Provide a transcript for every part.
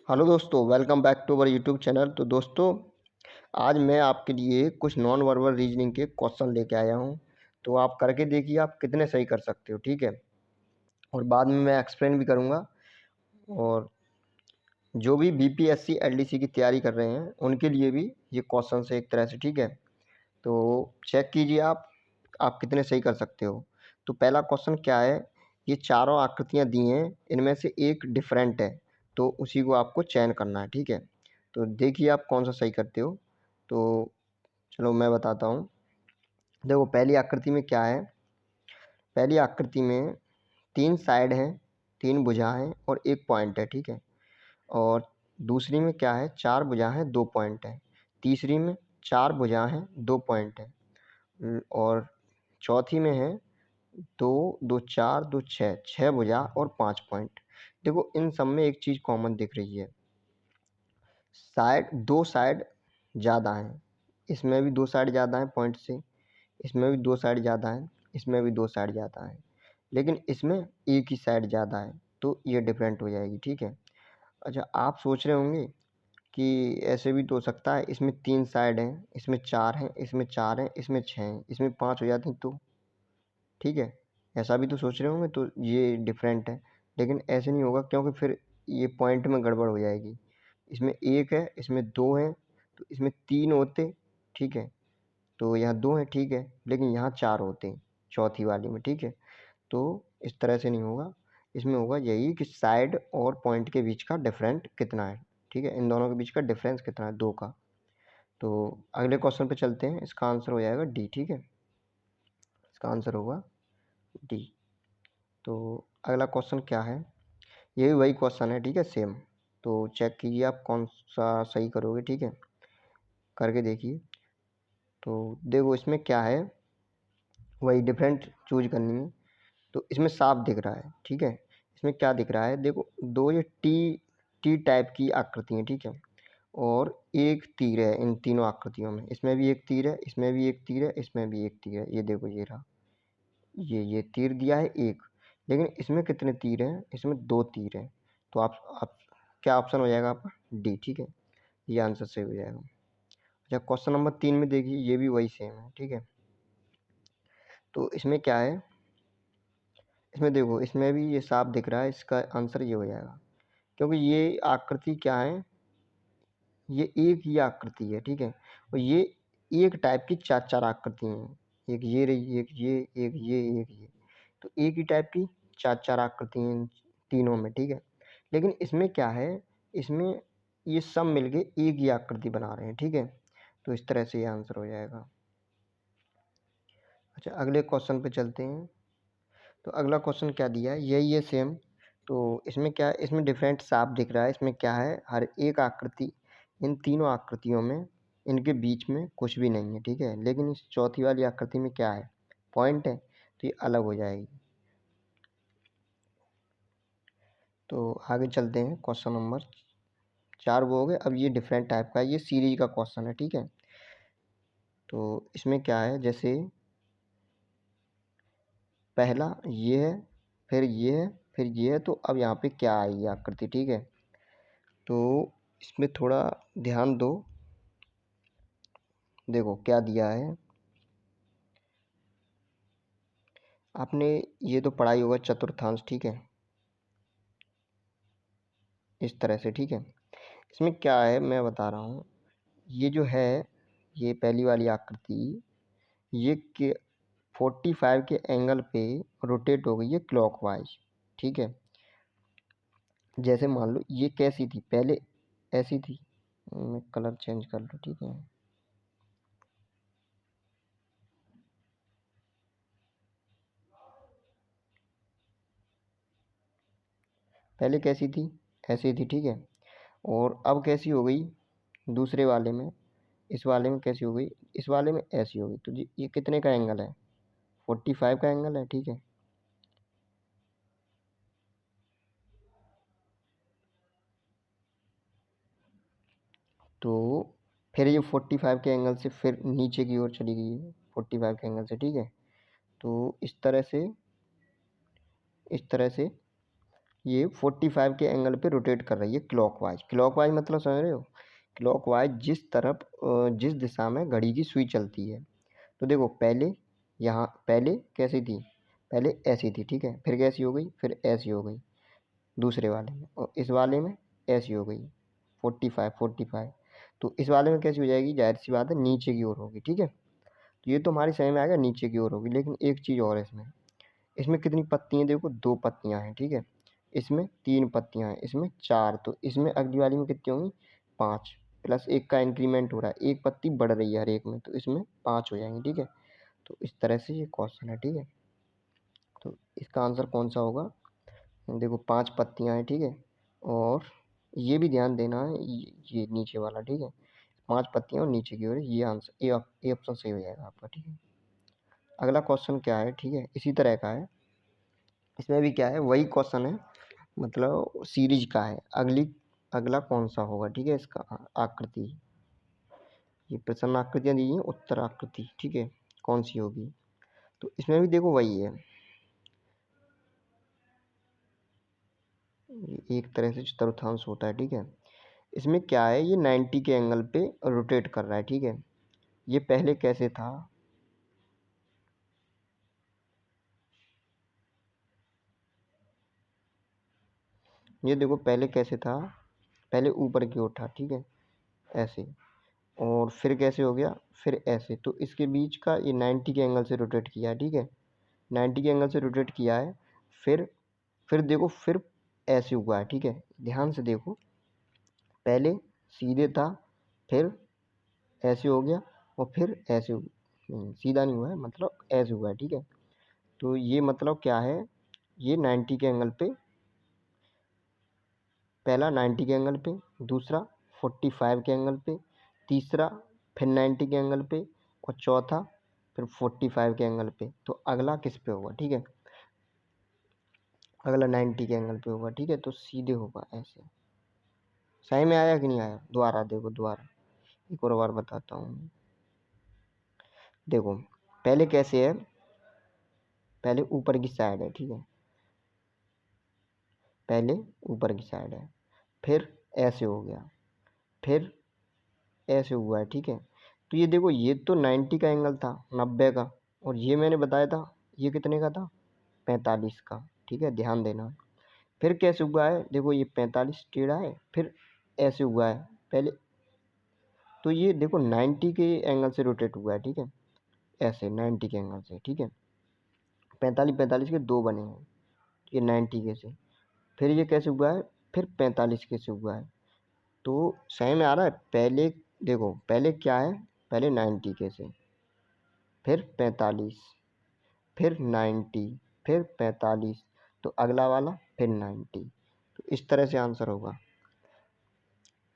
Hello दोस्तों, welcome back to our YouTube channel. तो दोस्तों, आज मैं आपके लिए कुछ नॉन वर्बल रीजनिंग के क्वेश्चन लेके आया हूं। तो आप करके देखिए आप कितने सही कर सकते हो, ठीक है। और बाद में मैं एक्सप्लेन भी करूंगा। और जो भी बीपीएससी एलडीसी की तैयारी कर रहे हैं उनके लिए भी ये क्वेश्चन है एक तरह से, ठीक है। तो चेक कीजिए आप कितने सही कर सकते हो। तो पहला क्वेश्चन क्या है, ये चारों आकृतियां दी हैं, इनमें से एक डिफरेंट है, तो उसी को आपको चयन करना है, ठीक है। तो देखिए आप कौन सा सही करते हो। तो चलो मैं बताता हूँ। देखो पहली आकृति में क्या है, पहली आकृति में 3 साइड हैं, 3 भुजा हैं और 1 पॉइंट है, ठीक है। और दूसरी में क्या है, 4 भुजा हैं, 2 पॉइंट है। तीसरी में 4 भुजा हैं, 2 पॉइंट है। और चौथी में है 2, 2 4, 2 6, 6 भुजा और 5 पॉइंट। देखो इन सब में एक चीज़ कॉमन दिख रही है, साइड 2 साइड ज़्यादा हैं। इसमें भी 2 साइड ज़्यादा हैं पॉइंट से, इसमें भी 2 साइड ज़्यादा हैं, इसमें भी 2 साइड ज़्यादा हैं, लेकिन इसमें एक ही साइड ज़्यादा है, तो ये डिफरेंट हो जाएगी, ठीक है। अच्छा, आप सोच रहे होंगे कि ऐसे भी तो हो सकता है, इसमें 3 साइड हैं, इसमें 4 हैं, इसमें 4 हैं, इसमें 6 हैं, इसमें 5 हो जाती तो, ठीक है। ऐसा भी तो सोच रहे होंगे, तो ये डिफरेंट है। लेकिन ऐसे नहीं होगा, क्योंकि फिर ये पॉइंट में गड़बड़ हो जाएगी। इसमें 1 है, इसमें 2 हैं, तो इसमें 3 होते, ठीक है। तो यहाँ 2 हैं, ठीक है, लेकिन यहाँ 4 होते हैं चौथी वाली में, ठीक है। तो इस तरह से नहीं होगा, इसमें होगा यही कि साइड और पॉइंट के बीच का डिफरेंट कितना है, ठीक है। इन दोनों के बीच का डिफरेंस कितना है, 2 का। तो अगले क्वेश्चन पे चलते हैं, इसका आंसर हो जाएगा डी, ठीक है। इसका आंसर होगा डी। तो अगला क्वेश्चन क्या है, ये भी वही क्वेश्चन है, ठीक है, सेम। तो चेक कीजिए आप कौन सा सही करोगे, ठीक है, करके देखिए। तो देखो इसमें क्या है, वही डिफरेंट चूज करनी है। तो इसमें साफ दिख रहा है, ठीक है। इसमें क्या दिख रहा है, देखो दो ये टी टी टाइप की आकृति है, ठीक है। और एक तीर है इन तीनों आकृतियों में, इसमें भी एक तीर है, इसमें भी एक तीर है, इसमें भी एक तीर है। ये देखो ये रहा, ये तीर दिया है एक, लेकिन इसमें कितने तीर हैं, इसमें 2 तीर हैं। तो आप क्या ऑप्शन हो जाएगा आपका, डी, ठीक है। ये आंसर सही हो जाएगा। अच्छा, क्वेश्चन नंबर 3 में देखिए, ये भी वही सेम है, ठीक है। तो इसमें क्या है, इसमें देखो इसमें भी ये साफ दिख रहा है, इसका आंसर ये हो जाएगा। क्योंकि ये आकृति क्या है, ये एक ही आकृति है, ठीक है। और ये एक टाइप की 4 आकृति हैं, एक ये रही, एक ये, एक ये, एक ये। तो एक ही टाइप की 4 आकृति हैं तीनों में, ठीक है। लेकिन इसमें क्या है, इसमें ये सब मिलके एक ही आकृति बना रहे हैं, ठीक है। तो इस तरह से ये आंसर हो जाएगा। अच्छा, अगले क्वेश्चन पे चलते हैं। तो अगला क्वेश्चन क्या दिया है, यही है सेम। तो इसमें क्या है, इसमें डिफरेंट साफ दिख रहा है। इसमें क्या है, हर एक आकृति, इन तीनों आकृतियों में इनके बीच में कुछ भी नहीं है, ठीक है। लेकिन इस चौथी वाली आकृति में क्या है, पॉइंट है, तो ये अलग हो जाएगी। तो आगे चलते हैं, क्वेश्चन नंबर 4 वो हो गए। अब ये डिफरेंट टाइप का है, ये सीरीज का क्वेश्चन है, ठीक है। तो इसमें क्या है, जैसे पहला ये है, फिर ये है, फिर ये है, तो अब यहाँ पे क्या आई ये आकृति, ठीक है। तो इसमें थोड़ा ध्यान दो, देखो क्या दिया है, आपने ये तो पढ़ाई होगा चतुर्थांश, ठीक है, इस तरह से, ठीक है। इसमें क्या है मैं बता रहा हूँ, ये जो है, ये पहली वाली आकृति, ये के 45 के एंगल पे रोटेट हो गई है क्लॉकवाइज, ठीक है। जैसे मान लो ये कैसी थी, पहले ऐसी थी, मैं कलर चेंज कर लूँ, ठीक है। पहले कैसी थी, ऐसी थी, ठीक है। और अब कैसी हो गई दूसरे वाले में, इस वाले में कैसी हो गई, इस वाले में ऐसी हो गई। तो जी ये कितने का एंगल है, 45 का एंगल है, ठीक है। तो फिर ये 45 के एंगल से फिर नीचे की ओर चली गई है, 45 के एंगल से, ठीक है। तो इस तरह से ये 45 के एंगल पे रोटेट कर रही है क्लॉकवाइज। क्लॉकवाइज मतलब समझ रहे हो, क्लॉकवाइज जिस तरफ जिस दिशा में घड़ी की सुई चलती है। तो देखो पहले यहाँ पहले कैसी थी, पहले ऐसी थी, ठीक है, फिर कैसी हो गई, फिर ऐसी हो गई दूसरे वाले में, और इस वाले में ऐसी हो गई 45। तो इस वाले में कैसी हो जाएगी, जाहिर सी बात है नीचे की ओर होगी, ठीक है। तो ये तो हमारी समझ में आएगा नीचे की ओर होगी। लेकिन एक चीज़ और है इसमें, इसमें कितनी पत्ती हैं, देखो 2 पत्तियाँ हैं, ठीक है। इसमें 3 पत्तियाँ हैं, इसमें 4, तो इसमें अगली वाली में कितनी होंगी, 5, प्लस 1 का इंक्रीमेंट हो रहा है, 1 पत्ती बढ़ रही है हर एक में, तो इसमें 5 हो जाएंगी, ठीक है। तो इस तरह से ये क्वेश्चन है, ठीक है। तो इसका आंसर कौन सा होगा, देखो 5 पत्तियाँ हैं, ठीक है। और ये भी ध्यान देना है, ये नीचे वाला, ठीक है, 5 पत्तियाँ और नीचे की ओर, ये आंसर ए ऑप्शन सही हो जाएगा आपका, ठीक है। अगला क्वेश्चन क्या है, ठीक है, इसी तरह का है। इसमें भी क्या है, वही क्वेश्चन है, मतलब सीरीज का है। अगला कौन सा होगा, ठीक है, इसका आकृति, ये प्रश्न आकृतियाँ दी हैं, उत्तर आकृति, ठीक है, कौन सी होगी। तो इसमें भी देखो वही है, ये एक तरह से चतुर्थांश होता है, ठीक है। इसमें क्या है, ये 90 के एंगल पे रोटेट कर रहा है, ठीक है। ये पहले कैसे था, ये देखो पहले कैसे था, पहले ऊपर की ओर था, ठीक है, ऐसे, और फिर कैसे हो गया, फिर ऐसे। तो इसके बीच का ये 90 के एंगल से रोटेट किया है, ठीक है, 90 के एंगल से रोटेट किया है। फिर देखो, फिर ऐसे हुआ है, ठीक है, ध्यान से देखो, पहले सीधे था, फिर ऐसे हो गया, और फिर ऐसे सीधा नहीं हुआ है, मतलब ऐसे हुआ है, ठीक है। तो ये मतलब क्या है, ये 90 के एंगल पे, पहला 90 के एंगल पे, दूसरा 45 के एंगल पे, तीसरा फिर 90 के एंगल पे, और चौथा फिर 45 के एंगल पे। तो अगला किस पे होगा, ठीक है, अगला 90 के एंगल पे होगा, ठीक है। तो सीधे होगा ऐसे। सही में आया कि नहीं आया, दोबारा देखो, दोबारा एक और बार बताता हूँ। देखो पहले कैसे है, पहले ऊपर की साइड है, ठीक है, पहले ऊपर की साइड है, फिर ऐसे हो गया, फिर ऐसे हुआ है, ठीक है। तो ये देखो, ये तो 90 का एंगल था, 90 का, और ये मैंने बताया था ये कितने का था, 45 का, ठीक है, ध्यान देना। फिर कैसे हुआ है, देखो ये 45 टेढ़ा है, फिर ऐसे हुआ है पहले। तो ये देखो 90 के एंगल से रोटेट हुआ है, ठीक है, ऐसे 90 के एंगल से, ठीक है। 45 के 2 बने हैं, ये 90 के से, फिर ये कैसे हुआ है, फिर 45 के से हुआ है। तो सही में आ रहा है, पहले देखो, पहले क्या है, पहले 90 के से, फिर 45, फिर 90, फिर 45, तो अगला वाला फिर 90। तो इस तरह से आंसर होगा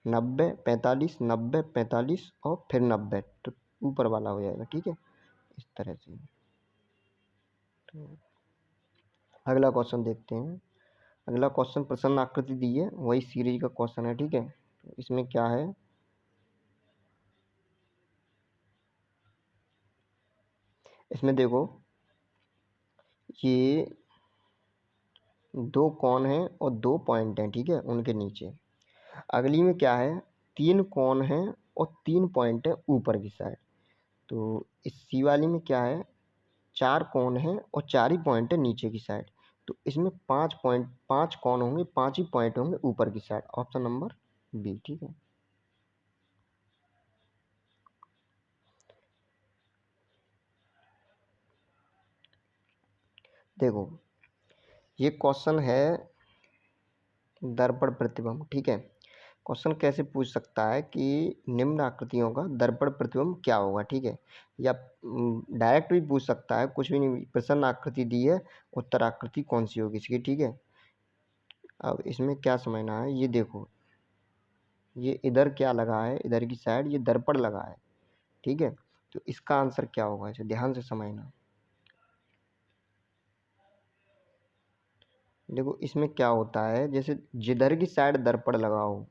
90, 45, 90, 45 और फिर 90, तो ऊपर वाला हो जाएगा, ठीक है, इस तरह से। तो अगला क्वेश्चन देखते हैं। अगला क्वेश्चन प्रसन्न आकृति दी है, वही सीरीज का क्वेश्चन है, ठीक है। तो इसमें क्या है, इसमें देखो ये 2 कोण हैं और 2 पॉइंट हैं, ठीक है, उनके नीचे। अगली में क्या है, 3 कोण हैं और 3 पॉइंट है ऊपर की साइड। तो इस सी वाली में क्या है, 4 कोण हैं और 4 ही पॉइंट है नीचे की साइड। तो इसमें 5 कोण होंगे, 5 ही पॉइंट होंगे ऊपर की साइड, ऑप्शन नंबर बी, ठीक है। देखो ये क्वेश्चन है दर्पण प्रतिबिंब, ठीक है। क्वेश्चन कैसे पूछ सकता है कि निम्न आकृतियों का दर्पण प्रतिबिंब क्या होगा, ठीक है, या डायरेक्ट भी पूछ सकता है, कुछ भी नहीं, प्रसन्न आकृति दी है, उत्तर आकृति कौन सी होगी इसकी, ठीक है। अब इसमें क्या समझना है, ये देखो, ये इधर क्या लगा है, इधर की साइड ये दर्पण लगा है, ठीक है। तो इसका आंसर क्या होगा, इसे ध्यान से समझना। देखो इसमें क्या होता है, जैसे जिधर की साइड दर्पण लगा हो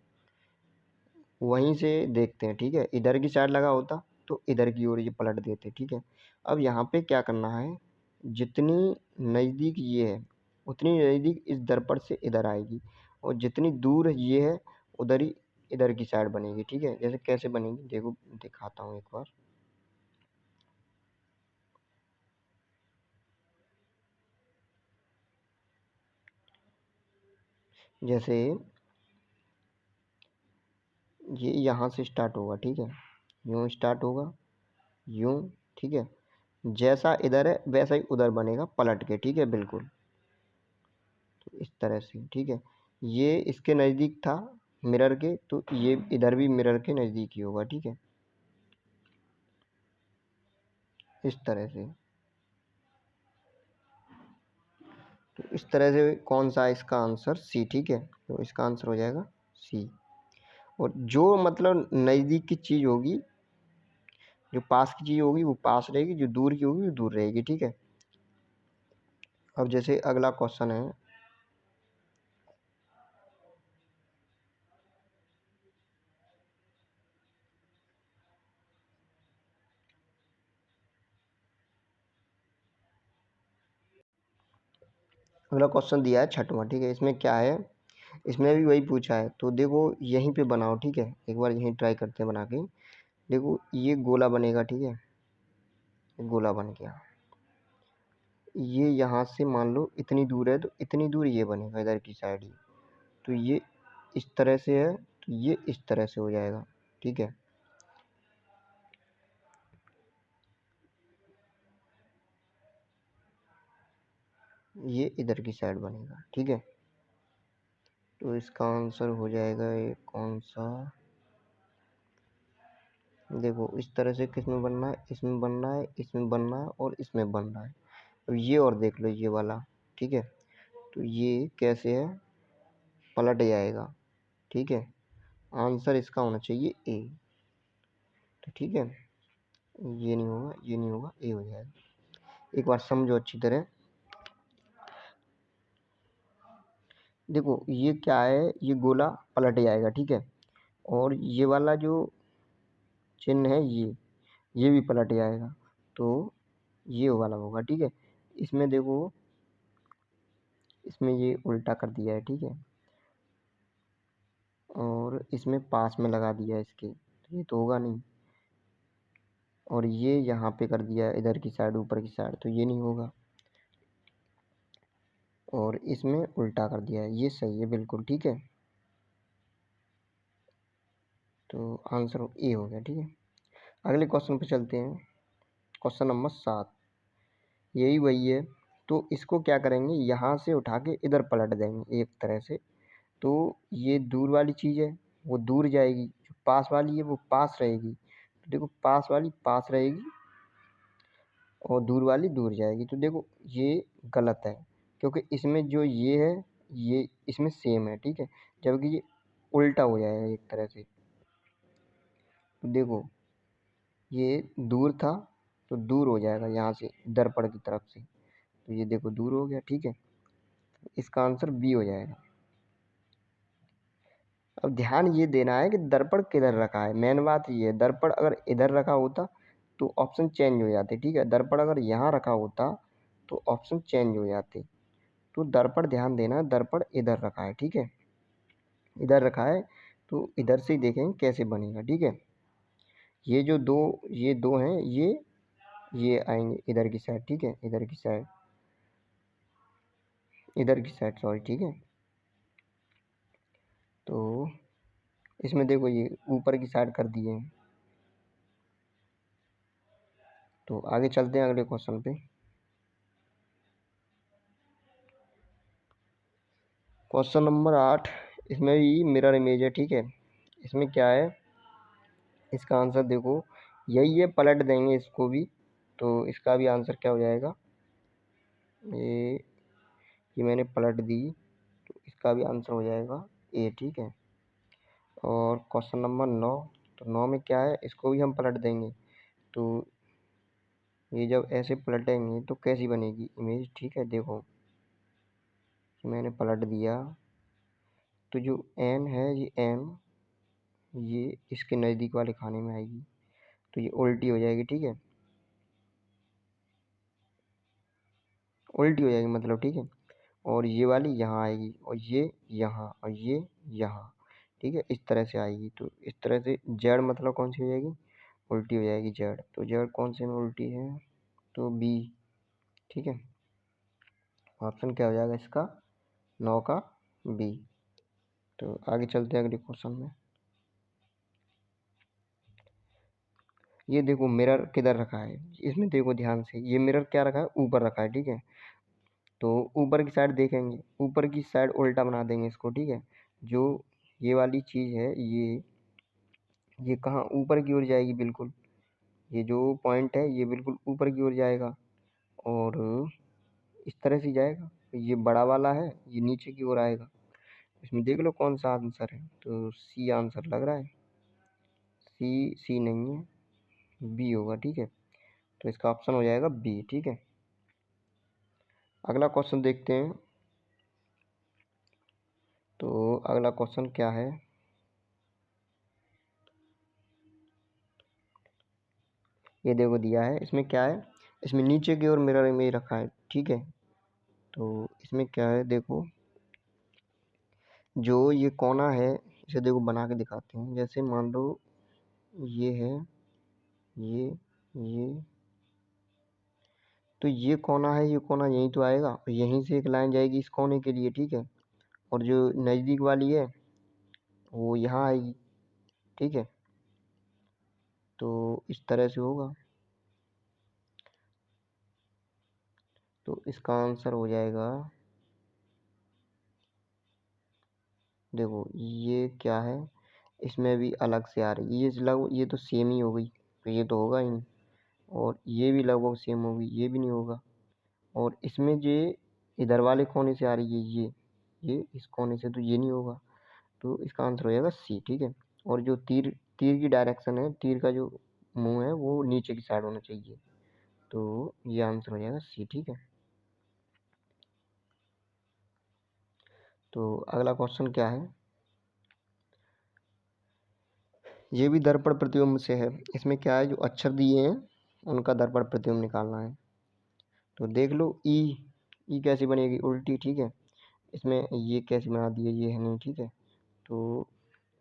वहीं से देखते हैं, ठीक है, इधर की साइड लगा होता तो इधर की ओर ये पलट देते, ठीक है। अब यहाँ पे क्या करना है, जितनी नज़दीक ये है उतनी नज़दीक इस दर्पण से इधर आएगी, और जितनी दूर ये है उधर ही इधर की साइड बनेगी। ठीक है, जैसे कैसे बनेगी देखो, दिखाता हूँ एक बार। जैसे ये यहाँ से स्टार्ट होगा, ठीक है, यूँ स्टार्ट होगा, यूँ, ठीक है, जैसा इधर है वैसा ही उधर बनेगा पलट के। ठीक है, बिल्कुल तो इस तरह से। ठीक है, ये इसके नज़दीक था मिरर के, तो ये इधर भी मिरर के नज़दीक ही होगा। ठीक है, इस तरह से। तो इस तरह से कौन सा है इसका आंसर? सी। ठीक है, तो इसका आंसर हो जाएगा सी। और जो मतलब नज़दीक की चीज़ होगी, जो पास की चीज़ होगी वो पास रहेगी, जो दूर की होगी वो दूर रहेगी। ठीक है, अब जैसे अगला क्वेश्चन है, अगला क्वेश्चन दिया है छठवां। ठीक है, इसमें क्या है, इसमें भी वही पूछा है, तो देखो यहीं पे बनाओ। ठीक है, एक बार यहीं ट्राई करते हैं बना के। देखो ये गोला बनेगा। ठीक है, गोला बन गया। ये यहाँ से मान लो इतनी दूर है, तो इतनी दूर ये बनेगा इधर की साइड ही। तो ये इस तरह से है, तो ये इस तरह से हो जाएगा। ठीक है, ये इधर की साइड बनेगा। ठीक है, तो इसका आंसर हो जाएगा ये कौन सा, देखो इस तरह से किसमें बनना है, इसमें बनना है, इसमें बनना है, और इसमें बन रहा है। अब ये और देख लो ये वाला। ठीक है, तो ये कैसे है, पलट जाएगा। ठीक है, आंसर इसका होना चाहिए ए। तो ठीक है, ये नहीं होगा, ये नहीं होगा, ए हो जाएगा। एक बार समझो अच्छी तरह। देखो ये क्या है, ये गोला पलट जाएगा। ठीक है, और ये वाला जो चिन्ह है ये भी पलट जाएगा, तो ये वाला होगा। ठीक है, इसमें देखो, इसमें ये उल्टा कर दिया है। ठीक है, और इसमें पास में लगा दिया है इसके, तो ये तो होगा नहीं। और ये यहाँ पे कर दिया है इधर की साइड, ऊपर की साइड, तो ये नहीं होगा। और इसमें उल्टा कर दिया है, ये सही है बिल्कुल। ठीक है, तो आंसर ए हो गया। ठीक है, अगले क्वेश्चन पे चलते हैं। क्वेश्चन नंबर 7, यही वही है। तो इसको क्या करेंगे, यहाँ से उठा के इधर पलट देंगे एक तरह से। तो ये दूर वाली चीज़ है वो दूर जाएगी, जो पास वाली है वो पास रहेगी। तो देखो पास वाली पास रहेगी और दूर वाली दूर जाएगी। तो देखो ये गलत है, क्योंकि इसमें जो ये है ये इसमें सेम है। ठीक है, जबकि ये उल्टा हो जाएगा एक तरह से। तो देखो ये दूर था, तो दूर हो जाएगा यहाँ से दर्पण की तरफ से, तो ये देखो दूर हो गया। ठीक है, इसका आंसर बी हो जाएगा। अब ध्यान ये देना है कि दर्पण किधर रखा है, मेन बात ये है। दर्पण अगर इधर रखा होता तो ऑप्शन चेंज हो जाते। ठीक है, दर्पण अगर यहाँ रखा होता तो ऑप्शन चेंज हो जाते। तो दर्पण ध्यान देना, दर्पण इधर रखा है। ठीक है, इधर रखा है, तो इधर से ही देखेंगे कैसे बनेगा। ठीक है, ये जो दो, ये दो हैं, ये आएंगे इधर की साइड। ठीक है, इधर की साइड, इधर की साइड सॉरी। ठीक है, तो इसमें देखो ये ऊपर की साइड कर दिए हैं। तो आगे चलते हैं अगले क्वेश्चन पे। क्वेश्चन नंबर 8, इसमें भी मिरर इमेज है। ठीक है, इसमें क्या है, इसका आंसर देखो यही है, पलट देंगे इसको भी, तो इसका भी आंसर क्या हो जाएगा, ये ये मैंने पलट दी, तो इसका भी आंसर हो जाएगा ए। ठीक है, और क्वेश्चन नंबर 9, तो 9 में क्या है, इसको भी हम पलट देंगे। तो ये जब ऐसे पलटेंगे तो कैसी बनेगी इमेज। ठीक है, देखो मैंने पलट दिया, तो जो एन है, ये एन ये इसके नज़दीक वाले खाने में आएगी, तो ये उल्टी हो जाएगी। ठीक है, उल्टी हो जाएगी मतलब। ठीक है, और ये वाली यहाँ आएगी और ये यहाँ और ये यहाँ, ठीक है, इस तरह से आएगी। तो इस तरह से जेड मतलब कौन सी हो जाएगी, उल्टी हो जाएगी जेड। तो जेड कौन से में उल्टी है, तो बी, ठीक है। ऑप्शन क्या हो जाएगा इसका, 9 का बी। तो आगे चलते हैं अगले क्वेश्चन में। ये देखो मिरर किधर रखा है, इसमें देखो ध्यान से, ये मिरर क्या रखा है, ऊपर रखा है, ठीक है। तो ऊपर की साइड देखेंगे, ऊपर की साइड उल्टा बना देंगे इसको, ठीक है। जो ये वाली चीज़ है, ये कहाँ ऊपर की ओर जाएगी बिल्कुल, ये जो पॉइंट है ये बिल्कुल ऊपर की ओर जाएगा और इस तरह से जाएगा। ये बड़ा वाला है, ये नीचे की ओर आएगा। इसमें देख लो कौन सा आंसर है, तो सी आंसर लग रहा है। सी नहीं है, बी होगा, ठीक है। तो इसका ऑप्शन हो जाएगा बी, ठीक है। अगला क्वेश्चन देखते हैं। तो अगला क्वेश्चन क्या है, ये देखो दिया है, इसमें क्या है, इसमें नीचे की ओर मिरर इमेज रखा है, ठीक है। तो इसमें क्या है देखो, जो ये कोना है इसे देखो बना के दिखाते हैं। जैसे मान लो ये है, ये तो ये कोना है, ये कोना यहीं तो आएगा और यहीं से एक लाइन जाएगी इस कोने के लिए, ठीक है। और जो नज़दीक वाली है वो यहाँ आएगी, ठीक है। तो इस तरह से होगा। तो इसका आंसर हो जाएगा, देखो ये क्या है, इसमें भी अलग से आ रही है, ये तो सेम ही हो गई, तो ये तो होगा ही नहीं। और ये भी लगभग सेम होगी, ये भी नहीं होगा। और इसमें जो इधर वाले कोने से आ रही है, ये इस कोने से, तो ये नहीं होगा। तो इसका आंसर हो जाएगा सी, ठीक है। और जो तीर तीर की डायरेक्शन है, तीर का जो मुंह है वो नीचे की साइड होना चाहिए। तो ये आंसर हो जाएगा सी, ठीक है। तो अगला क्वेश्चन क्या है, ये भी दर्पण प्रतिबिंब से है। इसमें क्या है, जो अक्षर दिए हैं उनका दर्पण प्रतिबिंब निकालना है। तो देख लो ई कैसी बनेगी, उल्टी, ठीक है। इसमें ये कैसी बना दी है, ये है नहीं, ठीक है। तो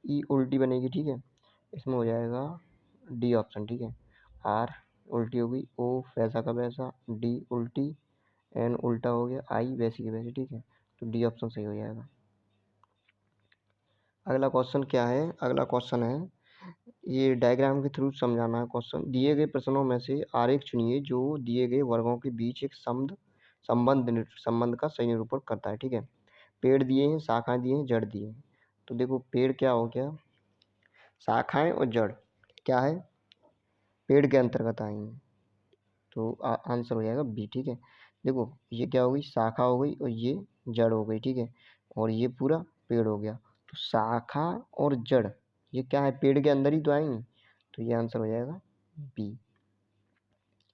ई उल्टी बनेगी, ठीक है। इसमें हो जाएगा डी ऑप्शन, ठीक है। आर उल्टी हो गई, ओ वैसा का वैसा, डी उल्टी, एन उल्टा हो गया, आई वैसी की वैसी, ठीक है। तो डी ऑप्शन सही हो जाएगा। अगला क्वेश्चन क्या है, अगला क्वेश्चन है, ये डायग्राम के थ्रू समझाना है क्वेश्चन। दिए गए प्रश्नों में से आरेख चुनिए जो दिए गए वर्गों के बीच एक संबंध का सही निरूपण करता है, ठीक है। पेड़ दिए हैं, शाखाएं दिए हैं, जड़ दिए हैं। तो देखो पेड़ क्या हो गया, शाखाएं और जड़ क्या है, पेड़ के अंतर्गत आएंगे। तो आंसर हो जाएगा बी, ठीक है। देखो ये क्या हो गई, शाखा हो गई और ये जड़ हो गई, ठीक है। और ये पूरा पेड़ हो गया। तो शाखा और जड़ ये क्या है, पेड़ के अंदर ही तो आएंगे। तो ये आंसर हो जाएगा बी।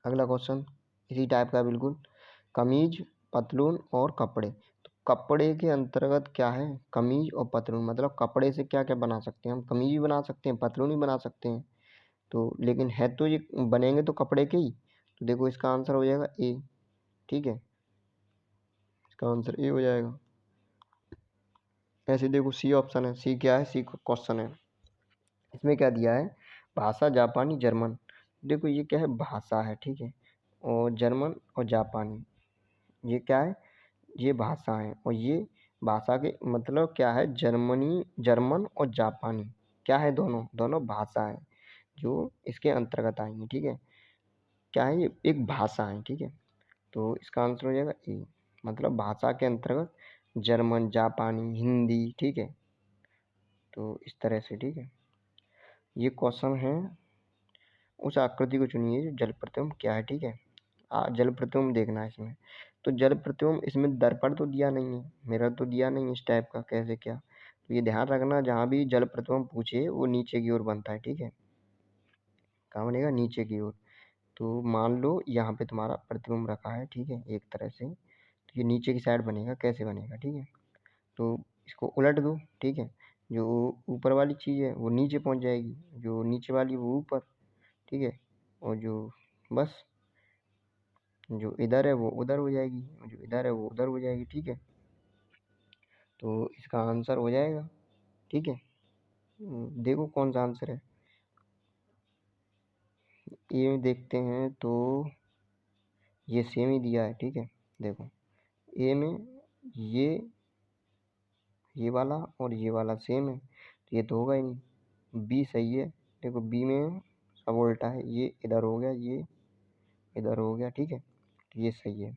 अगला क्वेश्चन इसी टाइप का बिल्कुल, कमीज, पतलून और कपड़े। तो कपड़े के अंतर्गत क्या है, कमीज और पतलून, मतलब कपड़े से क्या क्या बना सकते हैं हम, कमीज भी बना सकते हैं, पतलून भी बना सकते हैं। तो लेकिन है तो ये बनेंगे तो कपड़े के ही। तो देखो इसका आंसर हो जाएगा ए, ठीक है। इसका आंसर ए हो जाएगा। ऐसे देखो सी ऑप्शन है, सी क्या है, सी क्वेश्चन है। इसमें क्या दिया है, भाषा जापानी जर्मन। देखो ये क्या है, भाषा है, ठीक है। और जर्मन और जापानी ये क्या है, ये भाषा है। और ये भाषा के मतलब क्या है, जर्मन और जापानी क्या है, दोनों दोनों भाषा है जो इसके अंतर्गत आएंगे, ठीक है। क्या है, ये एक भाषा है, ठीक है। तो इसका आंसर हो जाएगा ए, मतलब भाषा के अंतर्गत जर्मन, जापानी, हिंदी, ठीक है। तो इस तरह से, ठीक है। ये क्वेश्चन है, उस आकृति को चुनिए जो जल प्रतिबिंब क्या है, ठीक है। जल प्रतिबिंब देखना है इसमें। तो जल प्रतिबिंब इसमें दर्पण तो दिया नहीं है, मिरर तो दिया नहीं इस टाइप का, कैसे क्या। तो ये ध्यान रखना, जहाँ भी जल प्रतिबिंब पूछे वो नीचे की ओर बनता है, ठीक है। कहाँ बनेगा, नीचे की ओर। तो मान लो यहाँ पे तुम्हारा प्रतिबिंब रखा है, ठीक है, एक तरह से। तो ये नीचे की साइड बनेगा, कैसे बनेगा, ठीक है। तो इसको उलट दो, ठीक है। जो ऊपर वाली चीज़ है वो नीचे पहुँच जाएगी, जो नीचे वाली वो ऊपर, ठीक है। और जो बस जो इधर है वो उधर हो जाएगी, और जो इधर है वो उधर हो जाएगी, ठीक है। तो इसका आंसर हो जाएगा, ठीक है। देखो कौन सा आंसर है। ए में देखते हैं तो ये सेम ही दिया है, ठीक है। देखो ए में ये वाला और ये वाला सेम है, तो ये तो होगा ही नहीं। बी सही है। देखो बी में सब उल्टा है, ये इधर हो गया, ये इधर हो गया, ठीक है, तो ये सही है।